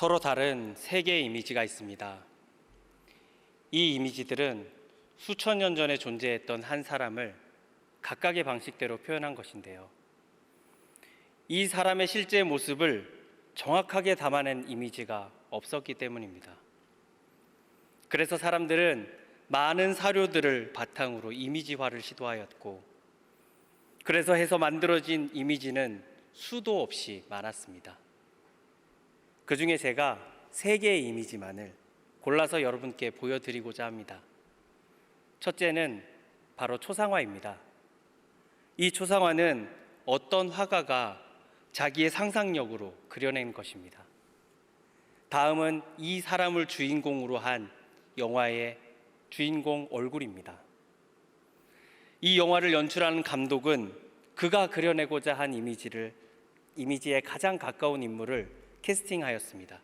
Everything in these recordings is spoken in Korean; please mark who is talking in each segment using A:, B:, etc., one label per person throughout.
A: 서로 다른 세 개의 이미지가 있습니다. 이 이미지들은 수천 년 전에 존재했던 한 사람을 각각의 방식대로 표현한 것인데요. 이 사람의 실제 모습을 정확하게 담아낸 이미지가 없었기 때문입니다. 그래서 사람들은 많은 사료들을 바탕으로 이미지화를 시도하였고, 그래서 해서 만들어진 이미지는 수도 없이 많았습니다. 그 중에 제가 세 개의 이미지만을 골라서 여러분께 보여드리고자 합니다. 첫째는 바로 초상화입니다. 이 초상화는 어떤 화가가 자기의 상상력으로 그려낸 것입니다. 다음은 이 사람을 주인공으로 한 영화의 주인공 얼굴입니다. 이 영화를 연출하는 감독은 그가 그려내고자 한 이미지에 가장 가까운 인물을 캐스팅하였습니다.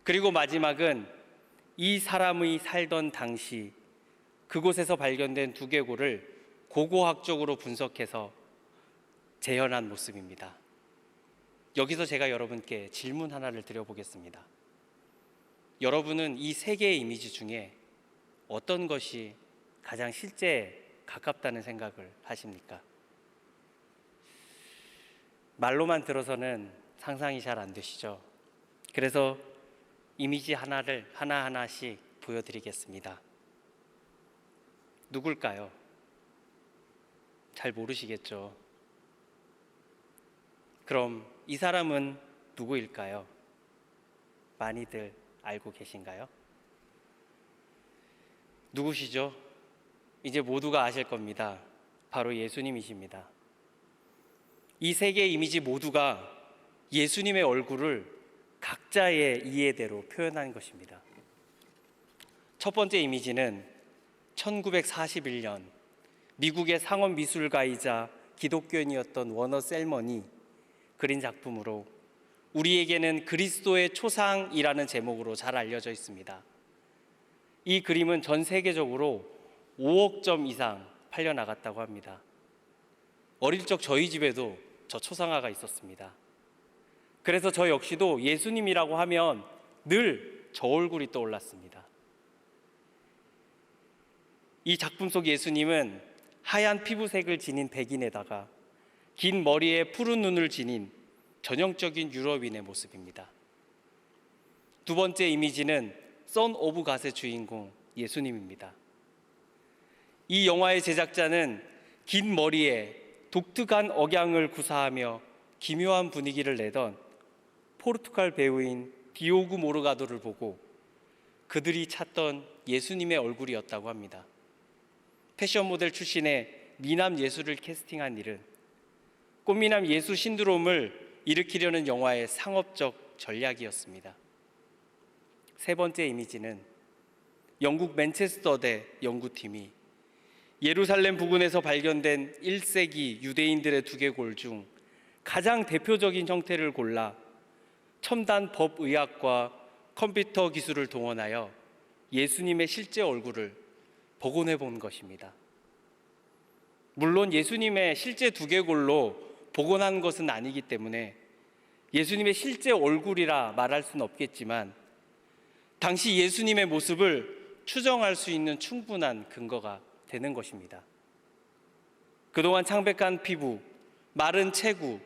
A: 그리고 마지막은 이 사람의 살던 당시 그곳에서 발견된 두개골을 고고학적으로 분석해서 재현한 모습입니다. 여기서 제가 여러분께 질문 하나를 드려보겠습니다. 여러분은 이 세 개의 이미지 중에 어떤 것이 가장 실제에 가깝다는 생각을 하십니까? 말로만 들어서는 상상이 잘 안 되시죠? 그래서 이미지 하나를 하나하나씩 보여드리겠습니다. 누굴까요? 잘 모르시겠죠? 그럼 이 사람은 누구일까요? 많이들 알고 계신가요? 누구시죠? 이제 모두가 아실 겁니다. 바로 예수님이십니다. 이 세 개의 이미지 모두가 예수님의 얼굴을 각자의 이해대로 표현한 것입니다. 첫 번째 이미지는 1941년 미국의 상업 미술가이자 기독교인이었던 워너 셀먼이 그린 작품으로 우리에게는 그리스도의 초상이라는 제목으로 잘 알려져 있습니다. 이 그림은 전 세계적으로 5억 점 이상 팔려나갔다고 합니다. 어릴 적 저희 집에도 저 초상화가 있었습니다. 그래서 저 역시도 예수님이라고 하면 늘 저 얼굴이 떠올랐습니다. 이 작품 속 예수님은 하얀 피부색을 지닌 백인에다가 긴 머리에 푸른 눈을 지닌 전형적인 유럽인의 모습입니다. 두 번째 이미지는 선 오브 갓의 주인공 예수님입니다. 이 영화의 제작자는 긴 머리에 독특한 억양을 구사하며 기묘한 분위기를 내던 포르투갈 배우인 디오구 모르가도를 보고 그들이 찾던 예수님의 얼굴이었다고 합니다. 패션 모델 출신의 미남 예수를 캐스팅한 일은 꽃미남 예수 신드롬을 일으키려는 영화의 상업적 전략이었습니다. 세 번째 이미지는 영국 맨체스터대 연구팀이 예루살렘 부근에서 발견된 1세기 유대인들의 두개골 중 가장 대표적인 형태를 골라 첨단 법의학과 컴퓨터 기술을 동원하여 예수님의 실제 얼굴을 복원해 본 것입니다. 물론 예수님의 실제 두개골로 복원한 것은 아니기 때문에 예수님의 실제 얼굴이라 말할 수는 없겠지만 당시 예수님의 모습을 추정할 수 있는 충분한 근거가 되는 것입니다. 그동안 창백한 피부, 마른 체구,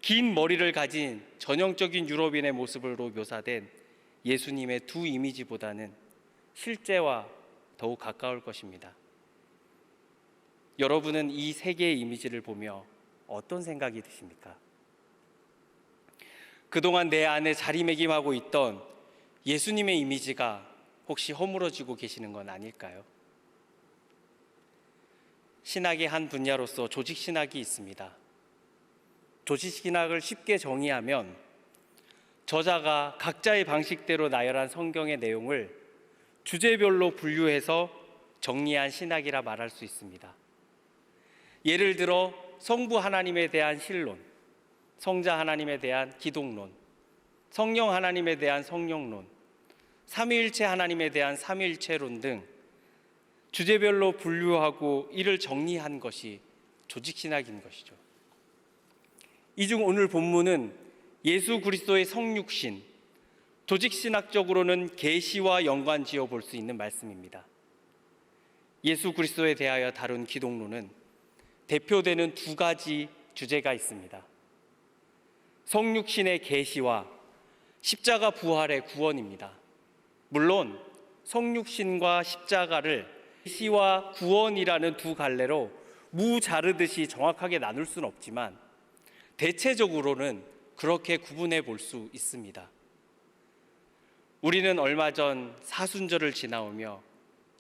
A: 긴 머리를 가진 전형적인 유럽인의 모습으로 묘사된 예수님의 두 이미지보다는 실제와 더욱 가까울 것입니다. 여러분은 이 세 개의 이미지를 보며 어떤 생각이 드십니까? 그동안 내 안에 자리매김하고 있던 예수님의 이미지가 혹시 허물어지고 계시는 건 아닐까요? 신학의 한 분야로서 조직신학이 있습니다. 조직신학을 쉽게 정의하면 저자가 각자의 방식대로 나열한 성경의 내용을 주제별로 분류해서 정리한 신학이라 말할 수 있습니다. 예를 들어 성부 하나님에 대한 신론, 성자 하나님에 대한 기독론, 성령 하나님에 대한 성령론, 삼위일체 하나님에 대한 삼위일체론 등 주제별로 분류하고 이를 정리한 것이 조직신학인 것이죠. 이 중 오늘 본문은 예수 그리스도의 성육신, 조직신학적으로는 계시와 연관지어 볼 수 있는 말씀입니다. 예수 그리스도에 대하여 다룬 기독론은 대표되는 두 가지 주제가 있습니다. 성육신의 계시와 십자가 부활의 구원입니다. 물론 성육신과 십자가를 계시와 구원이라는 두 갈래로 무 자르듯이 정확하게 나눌 수는 없지만 대체적으로는 그렇게 구분해 볼 수 있습니다. 우리는 얼마 전 사순절을 지나오며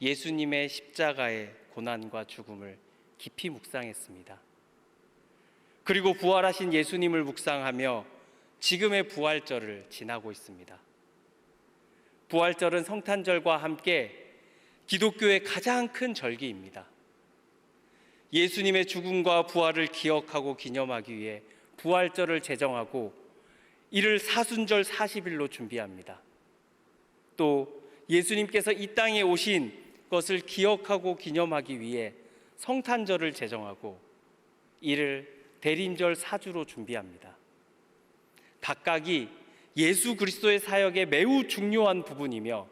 A: 예수님의 십자가의 고난과 죽음을 깊이 묵상했습니다. 그리고 부활하신 예수님을 묵상하며 지금의 부활절을 지나고 있습니다. 부활절은 성탄절과 함께 기독교의 가장 큰 절기입니다. 예수님의 죽음과 부활을 기억하고 기념하기 위해 부활절을 제정하고 이를 사순절 40일로 준비합니다. 또 예수님께서 이 땅에 오신 것을 기억하고 기념하기 위해 성탄절을 제정하고 이를 대림절 4주로 준비합니다. 각각이 예수 그리스도의 사역에 매우 중요한 부분이며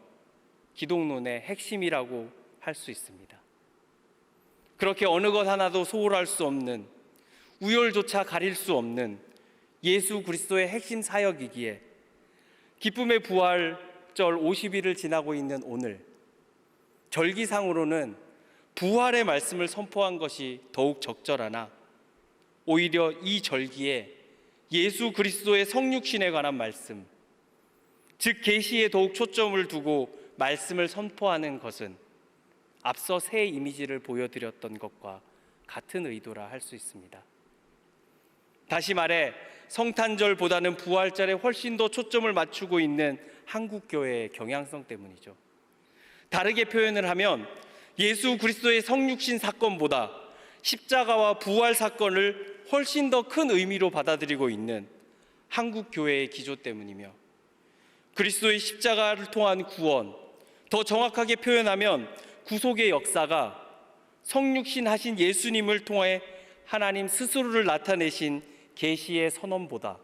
A: 기독론의 핵심이라고 할 수 있습니다. 그렇게 어느 것 하나도 소홀할 수 없는, 우열조차 가릴 수 없는 예수 그리스도의 핵심 사역이기에 기쁨의 부활절 50일을 지나고 있는 오늘, 절기상으로는 부활의 말씀을 선포한 것이 더욱 적절하나 오히려 이 절기에 예수 그리스도의 성육신에 관한 말씀, 즉 계시에 더욱 초점을 두고 말씀을 선포하는 것은 앞서 새 이미지를 보여드렸던 것과 같은 의도라 할 수 있습니다. 다시 말해 성탄절보다는 부활절에 훨씬 더 초점을 맞추고 있는 한국교회의 경향성 때문이죠. 다르게 표현을 하면 예수 그리스도의 성육신 사건보다 십자가와 부활 사건을 훨씬 더 큰 의미로 받아들이고 있는 한국교회의 기조 때문이며, 그리스도의 십자가를 통한 구원, 더 정확하게 표현하면 구속의 역사가 성육신 하신 예수님을 통해 하나님 스스로를 나타내신 계시의 선언보다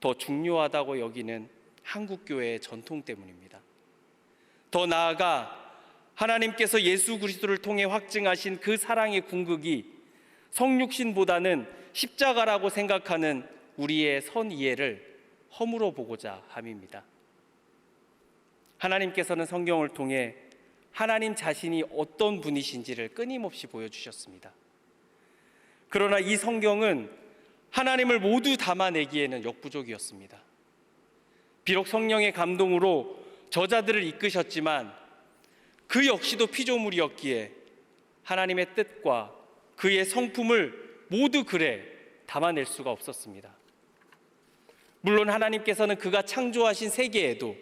A: 더 중요하다고 여기는 한국교회의 전통 때문입니다. 더 나아가 하나님께서 예수 그리스도를 통해 확증하신 그 사랑의 궁극이 성육신보다는 십자가라고 생각하는 우리의 선이해를 허물어 보고자 함입니다. 하나님께서는 성경을 통해 하나님 자신이 어떤 분이신지를 끊임없이 보여주셨습니다. 그러나 이 성경은 하나님을 모두 담아내기에는 역부족이었습니다. 비록 성령의 감동으로 저자들을 이끄셨지만 그 역시도 피조물이었기에 하나님의 뜻과 그의 성품을 모두 글에 담아낼 수가 없었습니다. 물론 하나님께서는 그가 창조하신 세계에도,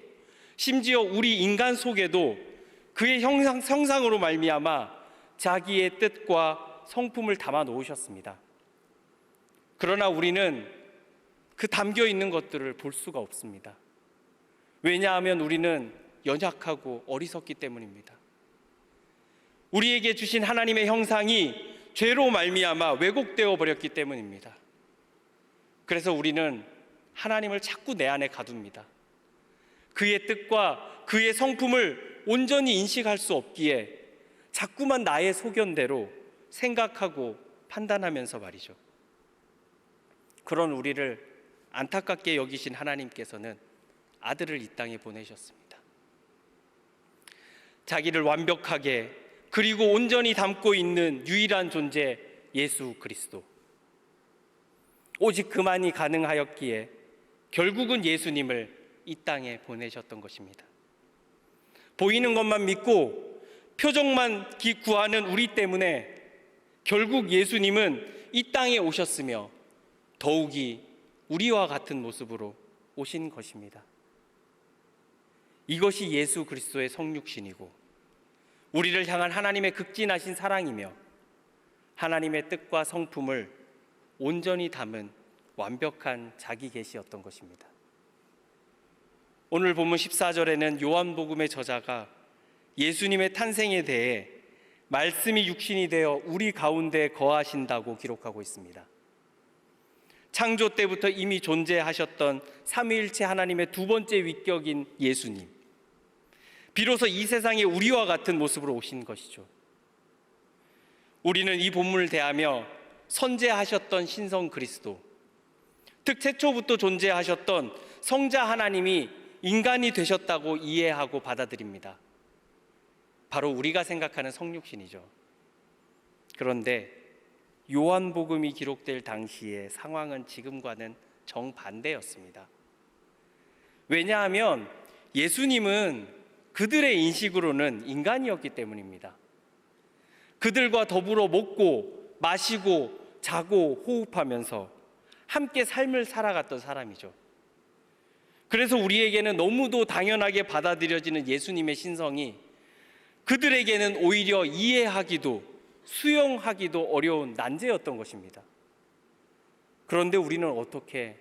A: 심지어 우리 인간 속에도 그의 형상으로 말미암아 자기의 뜻과 성품을 담아 놓으셨습니다. 그러나 우리는 그 담겨 있는 것들을 볼 수가 없습니다. 왜냐하면 우리는 연약하고 어리석기 때문입니다. 우리에게 주신 하나님의 형상이 죄로 말미암아 왜곡되어 버렸기 때문입니다. 그래서 우리는 하나님을 자꾸 내 안에 가둡니다. 그의 뜻과 그의 성품을 온전히 인식할 수 없기에 자꾸만 나의 소견대로 생각하고 판단하면서 말이죠. 그런 우리를 안타깝게 여기신 하나님께서는 아들을 이 땅에 보내셨습니다. 자기를 완벽하게 그리고 온전히 담고 있는 유일한 존재 예수 그리스도, 오직 그만이 가능하였기에 결국은 예수님을 이 땅에 보내셨던 것입니다. 보이는 것만 믿고 표적만 구하는 우리 때문에 결국 예수님은 이 땅에 오셨으며 더욱이 우리와 같은 모습으로 오신 것입니다. 이것이 예수 그리스도의 성육신이고 우리를 향한 하나님의 극진하신 사랑이며 하나님의 뜻과 성품을 온전히 담은 완벽한 자기 계시였던 것입니다. 오늘 본문 14절에는 요한복음의 저자가 예수님의 탄생에 대해 말씀이 육신이 되어 우리 가운데 거하신다고 기록하고 있습니다. 창조 때부터 이미 존재하셨던 삼위일체 하나님의 두 번째 위격인 예수님, 비로소 이 세상에 우리와 같은 모습으로 오신 것이죠. 우리는 이 본문을 대하며 선재하셨던 신성 그리스도, 특 최초부터 존재하셨던 성자 하나님이 인간이 되셨다고 이해하고 받아들입니다. 바로 우리가 생각하는 성육신이죠. 그런데 요한복음이 기록될 당시의 상황은 지금과는 정반대였습니다. 왜냐하면 예수님은 그들의 인식으로는 인간이었기 때문입니다. 그들과 더불어 먹고 마시고 자고 호흡하면서 함께 삶을 살아갔던 사람이죠. 그래서 우리에게는 너무도 당연하게 받아들여지는 예수님의 신성이 그들에게는 오히려 이해하기도 수용하기도 어려운 난제였던 것입니다. 그런데 우리는 어떻게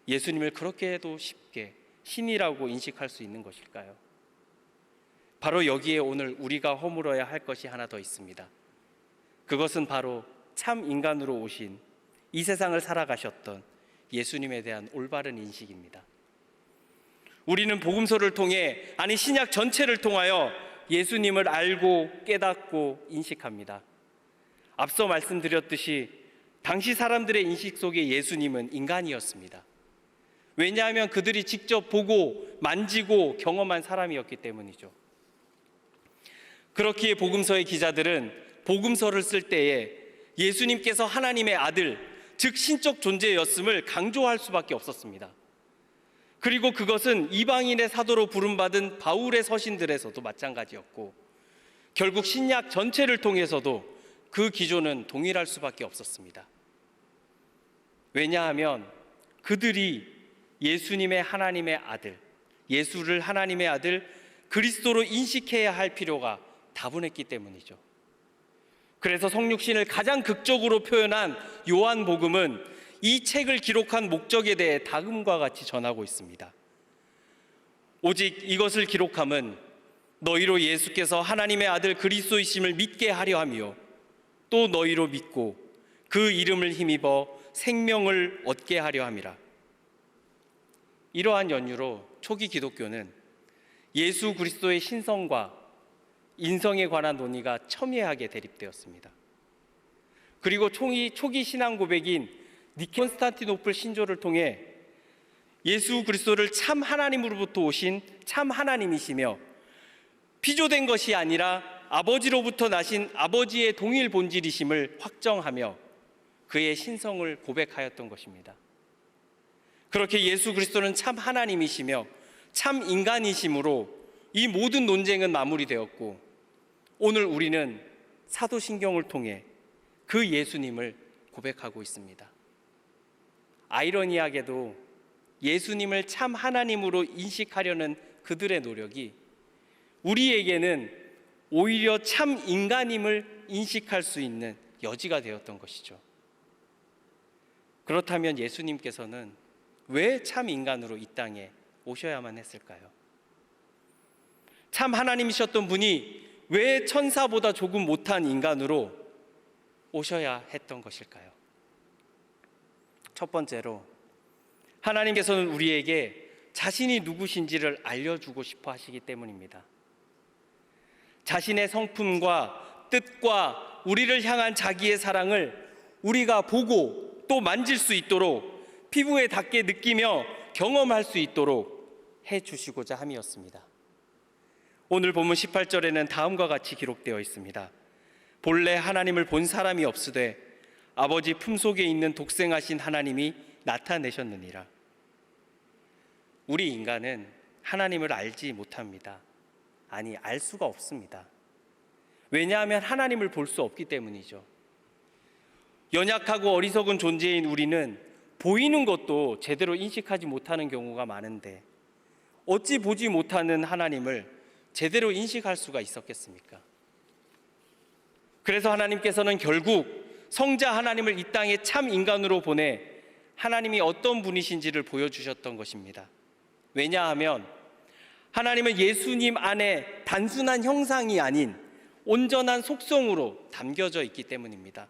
A: 예수님을 그렇게도 쉽게 신이라고 인식할 수 있는 것일까요? 바로 여기에 오늘 우리가 허물어야 할 것이 하나 더 있습니다. 그것은 바로 참 인간으로 오신 이 세상을 살아가셨던 예수님에 대한 올바른 인식입니다. 우리는 복음서를 통해, 아니 신약 전체를 통하여 예수님을 알고 깨닫고 인식합니다. 앞서 말씀드렸듯이 당시 사람들의 인식 속에 예수님은 인간이었습니다. 왜냐하면 그들이 직접 보고 만지고 경험한 사람이었기 때문이죠. 그렇기에 복음서의 기자들은 복음서를 쓸 때에 예수님께서 하나님의 아들, 즉 신적 존재였음을 강조할 수밖에 없었습니다. 그리고 그것은 이방인의 사도로 부름받은 바울의 서신들에서도 마찬가지였고, 결국 신약 전체를 통해서도 그 기조는 동일할 수밖에 없었습니다. 왜냐하면 그들이 예수님의 하나님의 아들, 예수를 하나님의 아들 그리스도로 인식해야 할 필요가 다분했기 때문이죠. 그래서 성육신을 가장 극적으로 표현한 요한복음은 이 책을 기록한 목적에 대해 다음과 같이 전하고 있습니다. 오직 이것을 기록함은 너희로 예수께서 하나님의 아들 그리스도이심을 믿게 하려 하며, 또 너희로 믿고 그 이름을 힘입어 생명을 얻게 하려 함이라. 이러한 연유로 초기 기독교는 예수 그리스도의 신성과 인성에 관한 논의가 첨예하게 대립되었습니다. 그리고 초기 신앙 고백인 콘스탄티노플 신조를 통해 예수 그리스도를 참 하나님으로부터 오신 참 하나님이시며 피조된 것이 아니라 아버지로부터 나신 아버지의 동일 본질이심을 확정하며 그의 신성을 고백하였던 것입니다. 그렇게 예수 그리스도는 참 하나님이시며 참 인간이심으로 이 모든 논쟁은 마무리되었고, 오늘 우리는 사도신경을 통해 그 예수님을 고백하고 있습니다. 아이러니하게도 예수님을 참 하나님으로 인식하려는 그들의 노력이 우리에게는 오히려 참 인간임을 인식할 수 있는 여지가 되었던 것이죠. 그렇다면 예수님께서는 왜 참 인간으로 이 땅에 오셔야만 했을까요? 참 하나님이셨던 분이 왜 천사보다 조금 못한 인간으로 오셔야 했던 것일까요? 첫 번째로, 하나님께서는 우리에게 자신이 누구신지를 알려주고 싶어 하시기 때문입니다. 자신의 성품과 뜻과 우리를 향한 자기의 사랑을 우리가 보고 또 만질 수 있도록, 피부에 닿게 느끼며 경험할 수 있도록 해주시고자 함이었습니다. 오늘 본문 18절에는 다음과 같이 기록되어 있습니다. 본래 하나님을 본 사람이 없으되 아버지 품속에 있는 독생하신 하나님이 나타내셨느니라. 우리 인간은 하나님을 알지 못합니다. 아니, 알 수가 없습니다. 왜냐하면 하나님을 볼 수 없기 때문이죠. 연약하고 어리석은 존재인 우리는 보이는 것도 제대로 인식하지 못하는 경우가 많은데 어찌 보지 못하는 하나님을 제대로 인식할 수가 있었겠습니까? 그래서 하나님께서는 결국 성자 하나님을 이 땅에 참 인간으로 보내 하나님이 어떤 분이신지를 보여주셨던 것입니다. 왜냐하면 하나님은 예수님 안에 단순한 형상이 아닌 온전한 속성으로 담겨져 있기 때문입니다.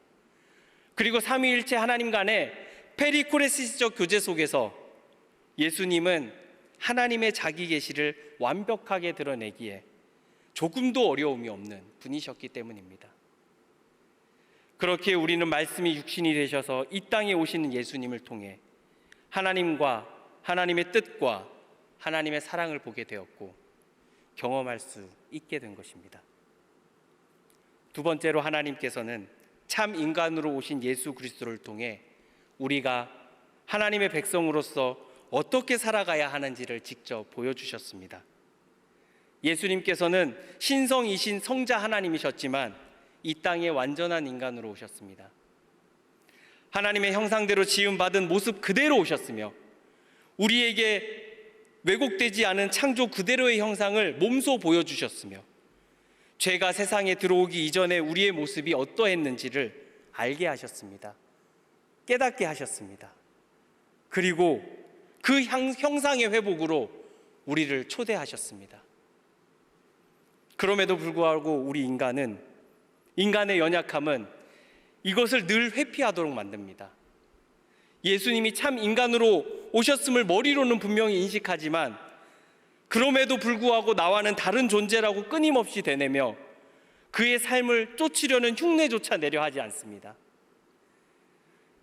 A: 그리고 삼위일체 하나님 간에 페리코레시스적 교제 속에서 예수님은 하나님의 자기 계시를 완벽하게 드러내기에 조금도 어려움이 없는 분이셨기 때문입니다. 그렇게 우리는 말씀이 육신이 되셔서 이 땅에 오시는 예수님을 통해 하나님과 하나님의 뜻과 하나님의 사랑을 보게 되었고 경험할 수 있게 된 것입니다. 두 번째로 하나님께서는 참 인간으로 오신 예수 그리스도를 통해 우리가 하나님의 백성으로서 어떻게 살아가야 하는지를 직접 보여주셨습니다. 예수님께서는 신성이신 성자 하나님이셨지만 이 땅에 완전한 인간으로 오셨습니다. 하나님의 형상대로 지음받은 모습 그대로 오셨으며 우리에게 왜곡되지 않은 창조 그대로의 형상을 몸소 보여주셨으며 죄가 세상에 들어오기 이전에 우리의 모습이 어떠했는지를 알게 하셨습니다. 깨닫게 하셨습니다. 그리고 그 형상의 회복으로 우리를 초대하셨습니다. 그럼에도 불구하고 우리 인간의 연약함은 이것을 늘 회피하도록 만듭니다. 예수님이 참 인간으로 오셨음을 머리로는 분명히 인식하지만 그럼에도 불구하고 나와는 다른 존재라고 끊임없이 되뇌며 그의 삶을 쫓으려는 흉내조차 내려 하지 않습니다.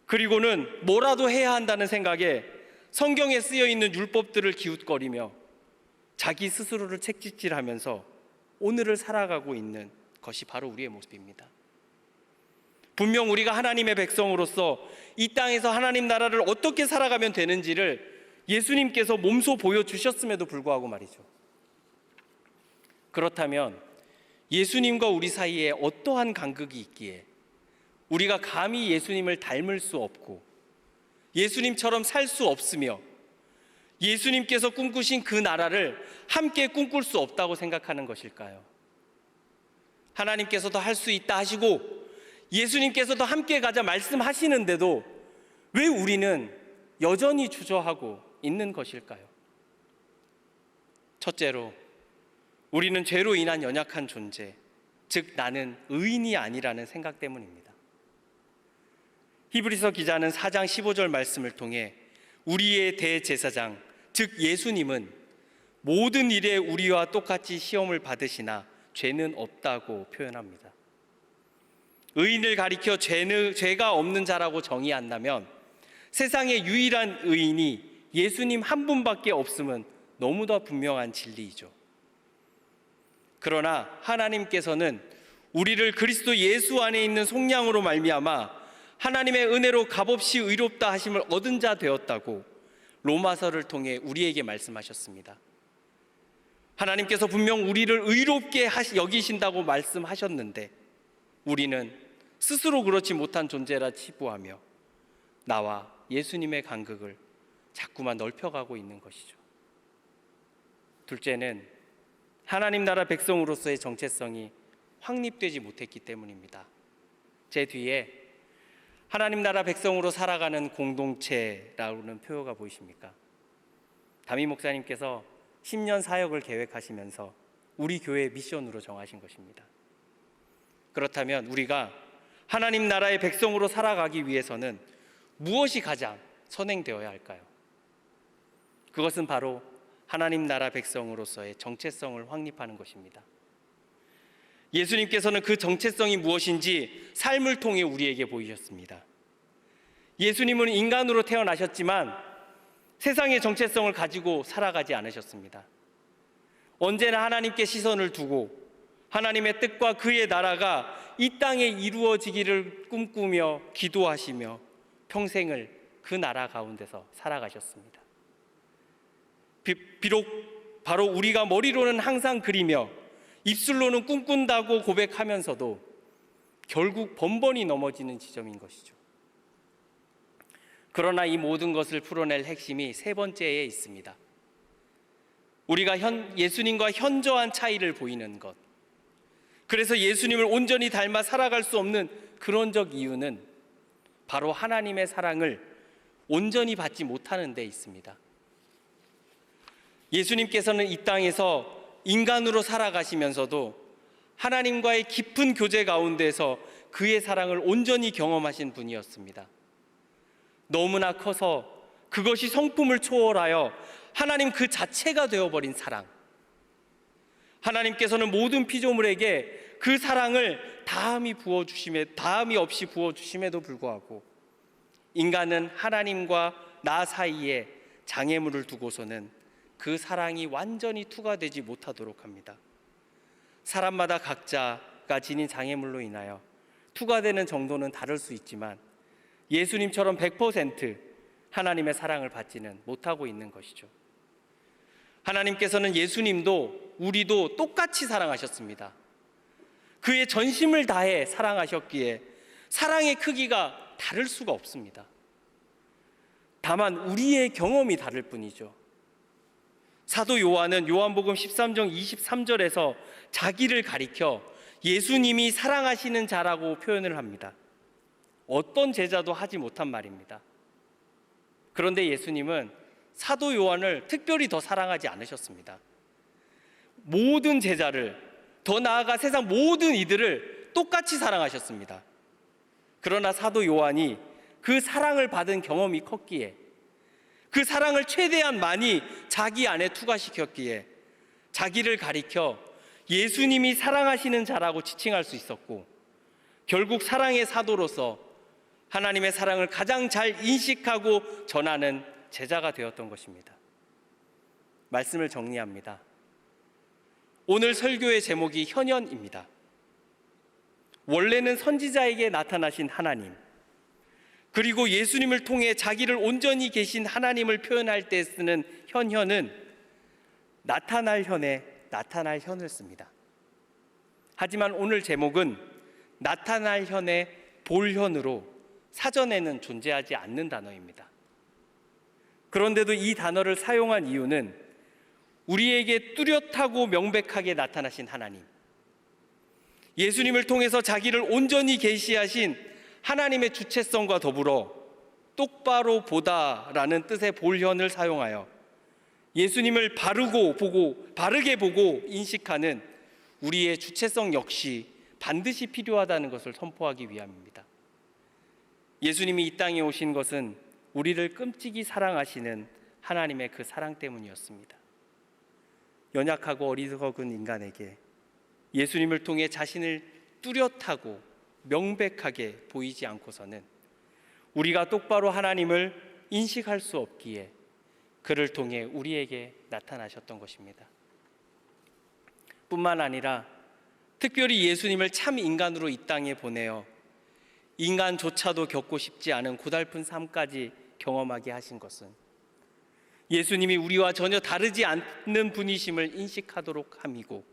A: 그리고는 뭐라도 해야 한다는 생각에 성경에 쓰여 있는 율법들을 기웃거리며 자기 스스로를 책짓질하면서 오늘을 살아가고 있는 것이 바로 우리의 모습입니다. 분명 우리가 하나님의 백성으로서 이 땅에서 하나님 나라를 어떻게 살아가면 되는지를 예수님께서 몸소 보여주셨음에도 불구하고 말이죠. 그렇다면 예수님과 우리 사이에 어떠한 간극이 있기에 우리가 감히 예수님을 닮을 수 없고 예수님처럼 살 수 없으며 예수님께서 꿈꾸신 그 나라를 함께 꿈꿀 수 없다고 생각하는 것일까요? 하나님께서도 할 수 있다 하시고 예수님께서도 함께 가자 말씀하시는데도 왜 우리는 여전히 주저하고 있는 것일까요? 첫째로 우리는 죄로 인한 연약한 존재, 즉 나는 의인이 아니라는 생각 때문입니다. 히브리서 기자는 4장 15절 말씀을 통해 우리의 대제사장, 즉 예수님은 모든 일에 우리와 똑같이 시험을 받으시나 죄는 없다고 표현합니다. 의인을 가리켜 죄가 없는 자라고 정의한다면 세상의 유일한 의인이 예수님 한 분밖에 없음은 너무나 분명한 진리이죠. 그러나 하나님께서는 우리를 그리스도 예수 안에 있는 속량으로 말미암아 하나님의 은혜로 값없이 의롭다 하심을 얻은 자 되었다고 로마서를 통해 우리에게 말씀하셨습니다. 하나님께서 분명 우리를 의롭게 여기신다고 말씀하셨는데 우리는 스스로 그렇지 못한 존재라 치부하며 나와 예수님의 간극을 자꾸만 넓혀가고 있는 것이죠. 둘째는 하나님 나라 백성으로서의 정체성이 확립되지 못했기 때문입니다. 제 뒤에 하나님 나라 백성으로 살아가는 공동체라는 표어가 보이십니까? 담임 목사님께서 10년 사역을 계획하시면서 우리 교회의 미션으로 정하신 것입니다. 그렇다면 우리가 하나님 나라의 백성으로 살아가기 위해서는 무엇이 가장 선행되어야 할까요? 그것은 바로 하나님 나라 백성으로서의 정체성을 확립하는 것입니다. 예수님께서는 그 정체성이 무엇인지 삶을 통해 우리에게 보이셨습니다. 예수님은 인간으로 태어나셨지만 세상의 정체성을 가지고 살아가지 않으셨습니다. 언제나 하나님께 시선을 두고 하나님의 뜻과 그의 나라가 이 땅에 이루어지기를 꿈꾸며 기도하시며 평생을 그 나라 가운데서 살아가셨습니다. 비록 바로 우리가 머리로는 항상 그리며 입술로는 꿈꾼다고 고백하면서도 결국 번번이 넘어지는 지점인 것이죠. 그러나 이 모든 것을 풀어낼 핵심이 세 번째에 있습니다. 우리가 예수님과 현저한 차이를 보이는 것. 그래서 예수님을 온전히 닮아 살아갈 수 없는 근원적 이유는 바로 하나님의 사랑을 온전히 받지 못하는 데 있습니다. 예수님께서는 이 땅에서 인간으로 살아가시면서도 하나님과의 깊은 교제 가운데서 그의 사랑을 온전히 경험하신 분이었습니다. 너무나 커서 그것이 성품을 초월하여 하나님 그 자체가 되어버린 사랑. 하나님께서는 모든 피조물에게 그 사랑을 다함이 없이 부어주심에도 불구하고 인간은 하나님과 나 사이에 장애물을 두고서는 그 사랑이 완전히 투과되지 못하도록 합니다. 사람마다 각자가 지닌 장애물로 인하여 투과되는 정도는 다를 수 있지만 예수님처럼 100% 하나님의 사랑을 받지는 못하고 있는 것이죠. 하나님께서는 예수님도 우리도 똑같이 사랑하셨습니다. 그의 전심을 다해 사랑하셨기에 사랑의 크기가 다를 수가 없습니다. 다만 우리의 경험이 다를 뿐이죠. 사도 요한은 요한복음 13장 23절에서 자기를 가리켜 예수님이 사랑하시는 자라고 표현을 합니다. 어떤 제자도 하지 못한 말입니다. 그런데 예수님은 사도 요한을 특별히 더 사랑하지 않으셨습니다. 모든 제자를, 더 나아가 세상 모든 이들을 똑같이 사랑하셨습니다. 그러나 사도 요한이 그 사랑을 받은 경험이 컸기에, 그 사랑을 최대한 많이 자기 안에 투과시켰기에 자기를 가리켜 예수님이 사랑하시는 자라고 지칭할 수 있었고, 결국 사랑의 사도로서 하나님의 사랑을 가장 잘 인식하고 전하는 제자가 되었던 것입니다. 말씀을 정리합니다. 오늘 설교의 제목이 현현입니다. 원래는 선지자에게 나타나신 하나님, 그리고 예수님을 통해 자기를 온전히 계신 하나님을 표현할 때 쓰는 현현은 나타날 현에 나타날 현을 씁니다. 하지만 오늘 제목은 나타날 현의 볼현으로 사전에는 존재하지 않는 단어입니다. 그런데도 이 단어를 사용한 이유는 우리에게 뚜렷하고 명백하게 나타나신 하나님, 예수님을 통해서 자기를 온전히 계시하신 하나님의 주체성과 더불어 똑바로 보다라는 뜻의 볼현을 사용하여 예수님을 바르게 보고 인식하는 우리의 주체성 역시 반드시 필요하다는 것을 선포하기 위함입니다. 예수님이 이 땅에 오신 것은 우리를 끔찍이 사랑하시는 하나님의 그 사랑 때문이었습니다. 연약하고 어리석은 인간에게 예수님을 통해 자신을 뚜렷하고 명백하게 보이지 않고서는 우리가 똑바로 하나님을 인식할 수 없기에 그를 통해 우리에게 나타나셨던 것입니다. 뿐만 아니라 특별히 예수님을 참 인간으로 이 땅에 보내어 인간조차도 겪고 싶지 않은 고달픈 삶까지 경험하게 하신 것은 예수님이 우리와 전혀 다르지 않는 분이심을 인식하도록 함이고,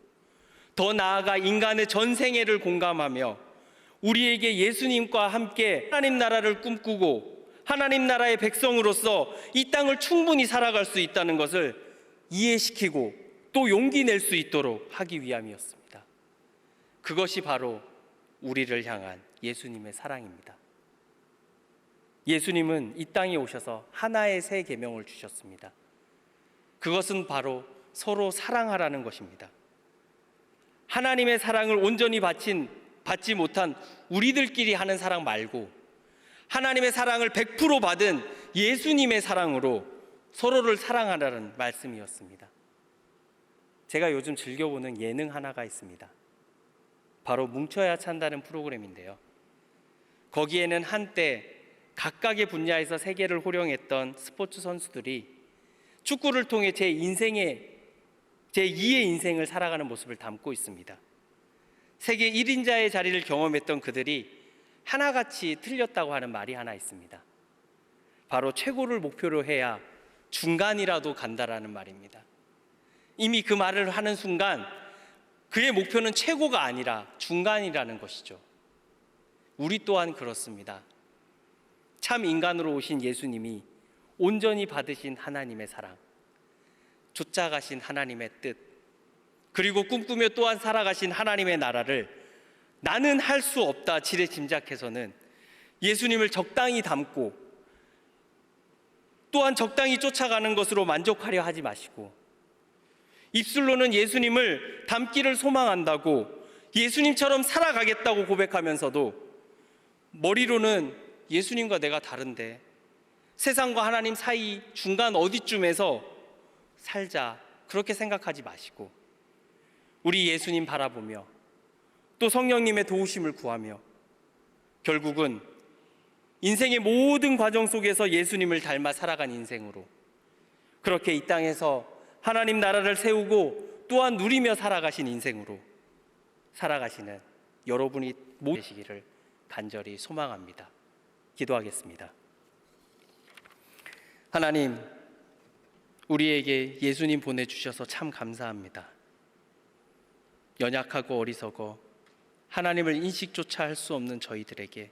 A: 더 나아가 인간의 전생애를 공감하며 우리에게 예수님과 함께 하나님 나라를 꿈꾸고 하나님 나라의 백성으로서 이 땅을 충분히 살아갈 수 있다는 것을 이해시키고 또 용기 낼 수 있도록 하기 위함이었습니다. 그것이 바로 우리를 향한 예수님의 사랑입니다. 예수님은 이 땅에 오셔서 하나의 새 계명을 주셨습니다. 그것은 바로 서로 사랑하라는 것입니다. 하나님의 사랑을 온전히 받지 못한 우리들끼리 하는 사랑 말고 하나님의 사랑을 100% 받은 예수님의 사랑으로 서로를 사랑하라는 말씀이었습니다. 제가 요즘 즐겨보는 예능 하나가 있습니다. 바로 뭉쳐야 찬다는 프로그램인데요. 거기에는 한때 각각의 분야에서 세계를 호령했던 스포츠 선수들이 축구를 통해 제2의 인생을 살아가는 모습을 담고 있습니다. 세계 1인자의 자리를 경험했던 그들이 하나같이 틀렸다고 하는 말이 하나 있습니다. 바로 최고를 목표로 해야 중간이라도 간다라는 말입니다. 이미 그 말을 하는 순간 그의 목표는 최고가 아니라 중간이라는 것이죠. 우리 또한 그렇습니다. 참 인간으로 오신 예수님이 온전히 받으신 하나님의 사랑, 쫓아가신 하나님의 뜻, 그리고 꿈꾸며 또한 살아가신 하나님의 나라를 나는 할 수 없다 지레 짐작해서는 예수님을 적당히 닮고 또한 적당히 쫓아가는 것으로 만족하려 하지 마시고, 입술로는 예수님을 닮기를 소망한다고 예수님처럼 살아가겠다고 고백하면서도 머리로는 예수님과 내가 다른데, 세상과 하나님 사이 중간 어디쯤에서 살자, 그렇게 생각하지 마시고 우리 예수님 바라보며 또 성령님의 도우심을 구하며 결국은 인생의 모든 과정 속에서 예수님을 닮아 살아간 인생으로, 그렇게 이 땅에서 하나님 나라를 세우고 또한 누리며 살아가신 인생으로 살아가시는 여러분이 모두 되시기를 간절히 소망합니다. 기도하겠습니다. 하나님, 우리에게 예수님 보내주셔서 참 감사합니다. 연약하고 어리석어 하나님을 인식조차 할 수 없는 저희들에게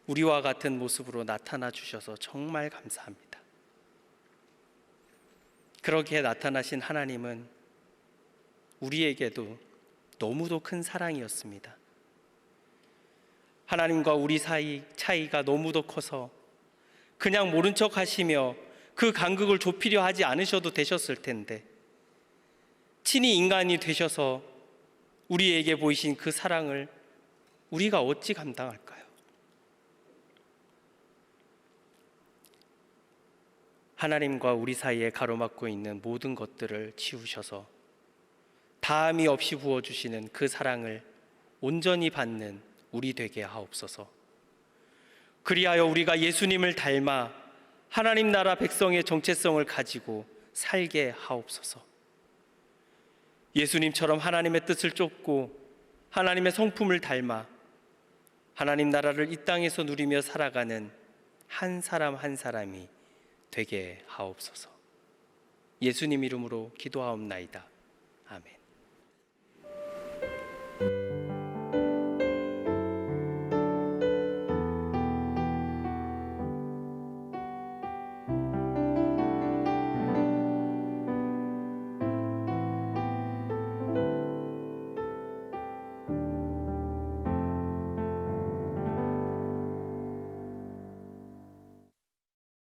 A: 우리와 같은 모습으로 나타나 주셔서 정말 감사합니다. 그렇게 나타나신 하나님은 우리에게도 너무도 큰 사랑이었습니다. 하나님과 우리 사이 차이가 너무도 커서 그냥 모른 척 하시며 그 간극을 좁히려 하지 않으셔도 되셨을 텐데 친히 인간이 되셔서 우리에게 보이신 그 사랑을 우리가 어찌 감당할까요? 하나님과 우리 사이에 가로막고 있는 모든 것들을 치우셔서 다함이 없이 부어주시는 그 사랑을 온전히 받는 우리 되게 하옵소서. 그리하여 우리가 예수님을 닮아 하나님 나라 백성의 정체성을 가지고 살게 하옵소서. 예수님처럼 하나님의 뜻을 쫓고 하나님의 성품을 닮아 하나님 나라를 이 땅에서 누리며 살아가는 한 사람 한 사람이 되게 하옵소서. 예수님 이름으로 기도하옵나이다. 아멘.